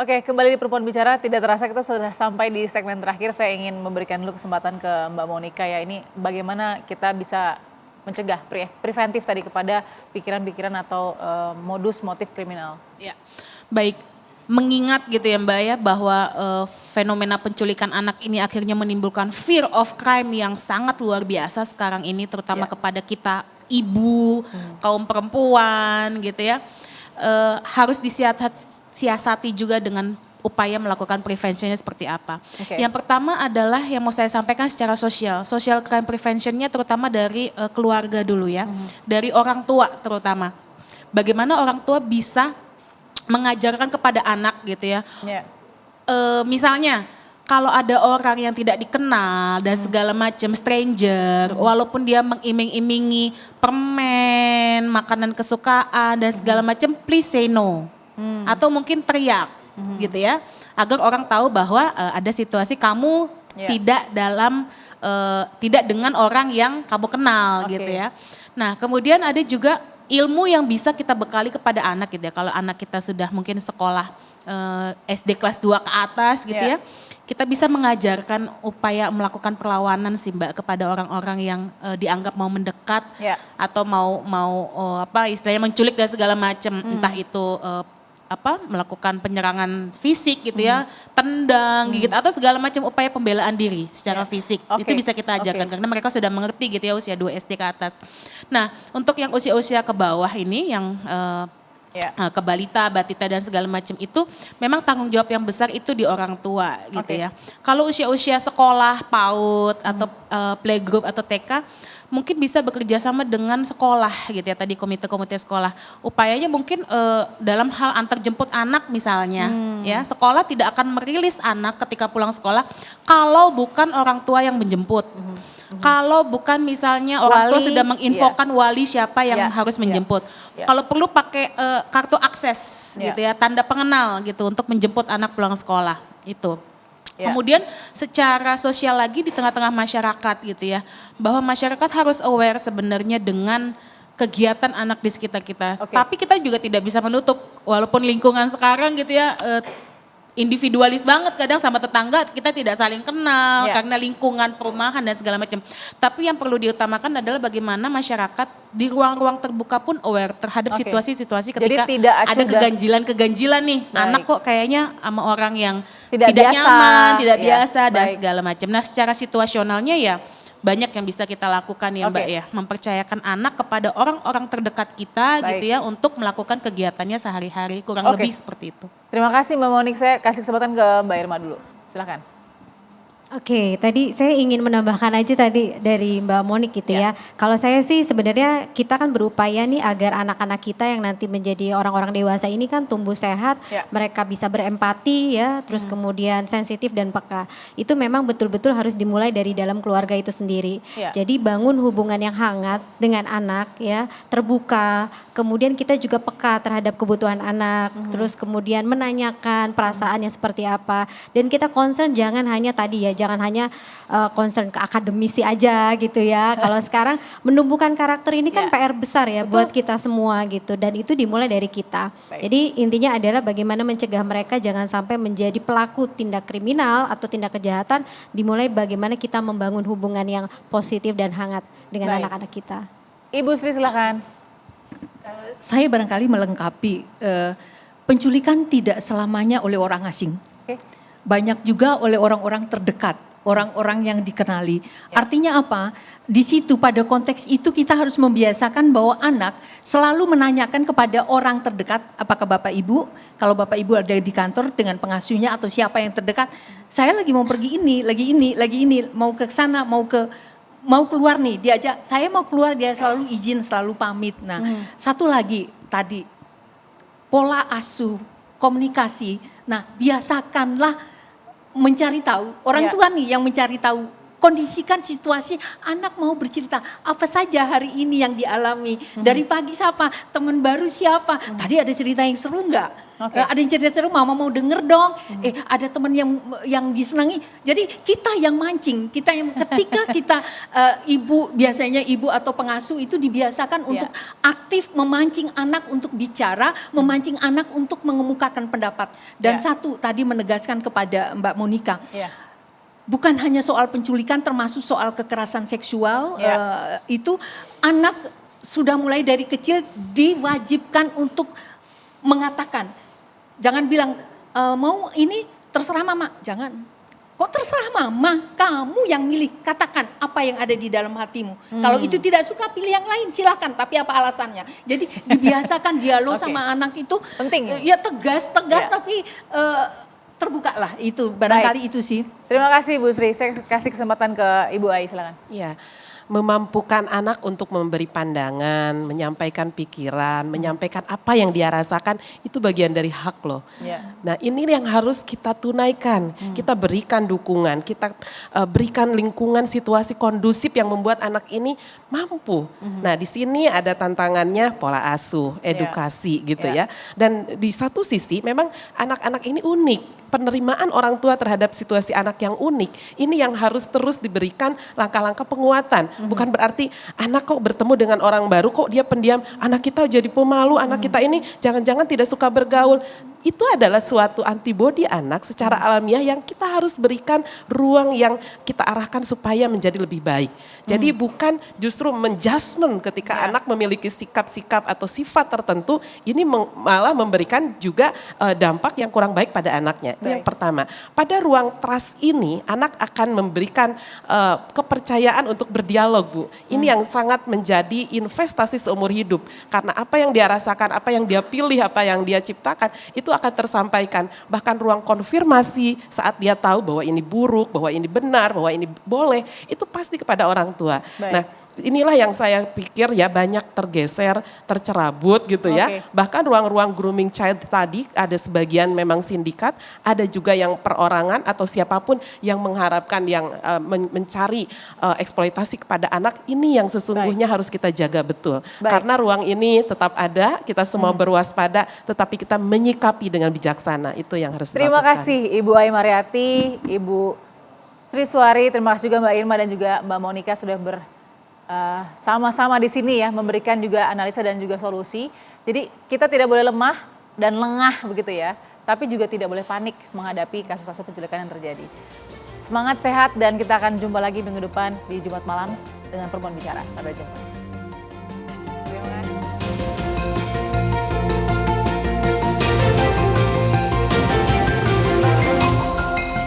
Oke, kembali di Perempuan Bicara, tidak terasa kita sudah sampai di segmen terakhir. Saya ingin memberikan dulu kesempatan ke Mbak Monica ya, ini bagaimana kita bisa mencegah preventif tadi kepada pikiran-pikiran atau modus motif kriminal. Ya, baik. Mengingat gitu ya Mbak ya bahwa fenomena penculikan anak ini akhirnya menimbulkan fear of crime yang sangat luar biasa sekarang ini, terutama kepada kita ibu, kaum perempuan gitu ya. Harus disiasati juga dengan upaya melakukan preventionnya seperti apa. Yang pertama adalah yang mau saya sampaikan secara sosial. Social crime preventionnya terutama dari keluarga dulu ya. Dari orang tua terutama. Bagaimana orang tua bisa mengajarkan kepada anak gitu ya. Misalnya kalau ada orang yang tidak dikenal dan segala macam stranger, walaupun dia mengiming-imingi permen, makanan kesukaan dan segala macam, please say no. Atau mungkin teriak gitu ya, agar orang tahu bahwa ada situasi kamu tidak tidak dengan orang yang kamu kenal gitu ya. Nah kemudian ada juga ilmu yang bisa kita bekali kepada anak gitu ya. Kalau anak kita sudah mungkin sekolah SD kelas 2 ke atas gitu ya, kita bisa mengajarkan upaya melakukan perlawanan sih Mbak kepada orang-orang yang dianggap mau mendekat atau mau apa istilahnya menculik dan segala macam, entah itu melakukan penyerangan fisik gitu ya, tendang, gigit atau segala macam upaya pembelaan diri secara fisik. Itu bisa kita ajarkan karena mereka sudah mengerti gitu ya usia 2 SD ke atas. Nah, untuk yang usia-usia ke bawah ini yang ke balita, batita dan segala macam itu memang tanggung jawab yang besar itu di orang tua gitu ya. Kalau usia-usia sekolah, PAUD atau playgroup atau TK mungkin bisa bekerja sama dengan sekolah gitu ya, tadi komite-komite sekolah. Upayanya mungkin dalam hal antar jemput anak misalnya ya, sekolah tidak akan merilis anak ketika pulang sekolah kalau bukan orang tua yang menjemput. Kalau bukan misalnya orang tua sudah menginfokan wali siapa yang harus menjemput. Kalau perlu pakai kartu akses gitu ya, tanda pengenal gitu untuk menjemput anak pulang sekolah itu. Kemudian secara sosial lagi di tengah-tengah masyarakat gitu ya, bahwa masyarakat harus aware sebenarnya dengan kegiatan anak di sekitar kita. Tapi kita juga tidak bisa menutup, walaupun lingkungan sekarang gitu ya individualis banget, kadang sama tetangga kita tidak saling kenal karena lingkungan perumahan dan segala macam. Tapi yang perlu diutamakan adalah bagaimana masyarakat di ruang-ruang terbuka pun aware terhadap situasi-situasi ketika ada keganjilan-keganjilan nih. Anak kok kayaknya sama orang yang tidak nyaman, tidak biasa dan segala macam. Nah, secara situasionalnya ya banyak yang bisa kita lakukan ya Mbak ya, mempercayakan anak kepada orang-orang terdekat kita gitu ya untuk melakukan kegiatannya sehari-hari, kurang lebih seperti itu. Terima kasih Mbak Monik, saya kasih kesempatan ke Mbak Irma dulu, silakan. Oke, tadi saya ingin menambahkan aja tadi dari Mbak Monik gitu ya. Kalau saya sih sebenarnya kita kan berupaya nih agar anak-anak kita yang nanti menjadi orang-orang dewasa ini kan tumbuh sehat, mereka bisa berempati ya, terus kemudian sensitif dan peka. Itu memang betul-betul harus dimulai dari dalam keluarga itu sendiri. Jadi bangun hubungan yang hangat dengan anak ya, terbuka, kemudian kita juga peka terhadap kebutuhan anak, terus kemudian menanyakan perasaannya seperti apa, dan kita concern jangan hanya tadi ya, jangan hanya concern ke akademisi aja gitu ya. Kalau sekarang menumbuhkan karakter ini kan PR besar ya buat kita semua gitu, dan itu dimulai dari kita. Jadi intinya adalah bagaimana mencegah mereka jangan sampai menjadi pelaku tindak kriminal atau tindak kejahatan, dimulai bagaimana kita membangun hubungan yang positif dan hangat dengan anak-anak kita. Ibu Sri silakan. Saya barangkali melengkapi, penculikan tidak selamanya oleh orang asing. Banyak juga oleh orang-orang terdekat, orang-orang yang dikenali. Artinya apa? Di situ pada konteks itu kita harus membiasakan bahwa anak selalu menanyakan kepada orang terdekat, apakah Bapak Ibu, kalau Bapak Ibu ada di kantor dengan pengasuhnya atau siapa yang terdekat, saya lagi mau pergi ini, lagi ini, mau ke sana, mau keluar nih, diajak, saya mau keluar, dia selalu izin, selalu pamit. Nah, satu lagi tadi, pola asuh, komunikasi, nah biasakanlah mencari tahu, orang tua nih yang mencari tahu, kondisikan situasi, anak mau bercerita, apa saja hari ini yang dialami, dari pagi siapa, teman baru siapa, tadi ada cerita yang seru enggak? Oke. Ada yang cerita seru, mama mau denger dong. Ada teman yang disenangi. Jadi kita yang mancing, ketika kita biasanya ibu atau pengasuh itu dibiasakan untuk aktif memancing anak untuk bicara, memancing anak untuk mengemukakan pendapat. Dan satu tadi menegaskan kepada Mbak Monica. Bukan hanya soal penculikan, termasuk soal kekerasan seksual, itu anak sudah mulai dari kecil diwajibkan untuk mengatakan, jangan bilang mau ini terserah mama, jangan. Kok terserah mama, kamu yang milih, katakan apa yang ada di dalam hatimu. Kalau itu tidak suka pilih yang lain silahkan, tapi apa alasannya. Jadi dibiasakan dialog sama anak itu. Penting ya tegas tapi terbuka lah, itu barangkali itu sih. Terima kasih Bu Sri, saya kasih kesempatan ke Ibu Ai, silakan. Ya, memampukan anak untuk memberi pandangan, menyampaikan pikiran, menyampaikan apa yang dia rasakan, itu bagian dari hak loh. Nah ini yang harus kita tunaikan, kita berikan dukungan, kita berikan lingkungan situasi kondusif yang membuat anak ini mampu. Nah di sini ada tantangannya pola asuh, edukasi gitu ya. Dan di satu sisi memang anak-anak ini unik. Penerimaan orang tua terhadap situasi anak yang unik, ini yang harus terus diberikan langkah-langkah penguatan. Bukan berarti anak kok bertemu dengan orang baru kok dia pendiam, anak kita jadi pemalu, anak kita ini jangan-jangan tidak suka bergaul. Itu adalah suatu antibodi anak secara alamiah yang kita harus berikan ruang yang kita arahkan supaya menjadi lebih baik. Jadi bukan justru menjudgment ketika anak memiliki sikap-sikap atau sifat tertentu, ini malah memberikan juga dampak yang kurang baik pada anaknya. Itu yang pertama. Pada ruang trust ini anak akan memberikan kepercayaan untuk berdialog, Bu. Ini yang sangat menjadi investasi seumur hidup. Karena apa yang dia rasakan, apa yang dia pilih, apa yang dia ciptakan, itu akan tersampaikan. Bahkan ruang konfirmasi saat dia tahu bahwa ini buruk, bahwa ini benar, bahwa ini boleh, itu pasti kepada orang tua. Nah, inilah yang saya pikir ya banyak tergeser, tercerabut gitu ya. Bahkan ruang-ruang grooming child tadi ada sebagian memang sindikat, ada juga yang perorangan atau siapapun yang mengharapkan yang mencari eksploitasi kepada anak. Ini yang sesungguhnya harus kita jaga betul. Karena ruang ini tetap ada, kita semua berwaspada, tetapi kita menyikapi dengan bijaksana. Itu yang harus dilakukan. Terima kasih Ibu Ai Mariati, Ibu Triswari, terima kasih juga Mbak Irma dan juga Mbak Monica sudah sama-sama di sini ya, memberikan juga analisa dan juga solusi. Jadi kita tidak boleh lemah dan lengah begitu ya, tapi juga tidak boleh panik menghadapi kasus-kasus penculikan yang terjadi. Semangat, sehat, dan kita akan jumpa lagi minggu depan di Jumat malam dengan Perempuan Bicara. Sampai jumpa.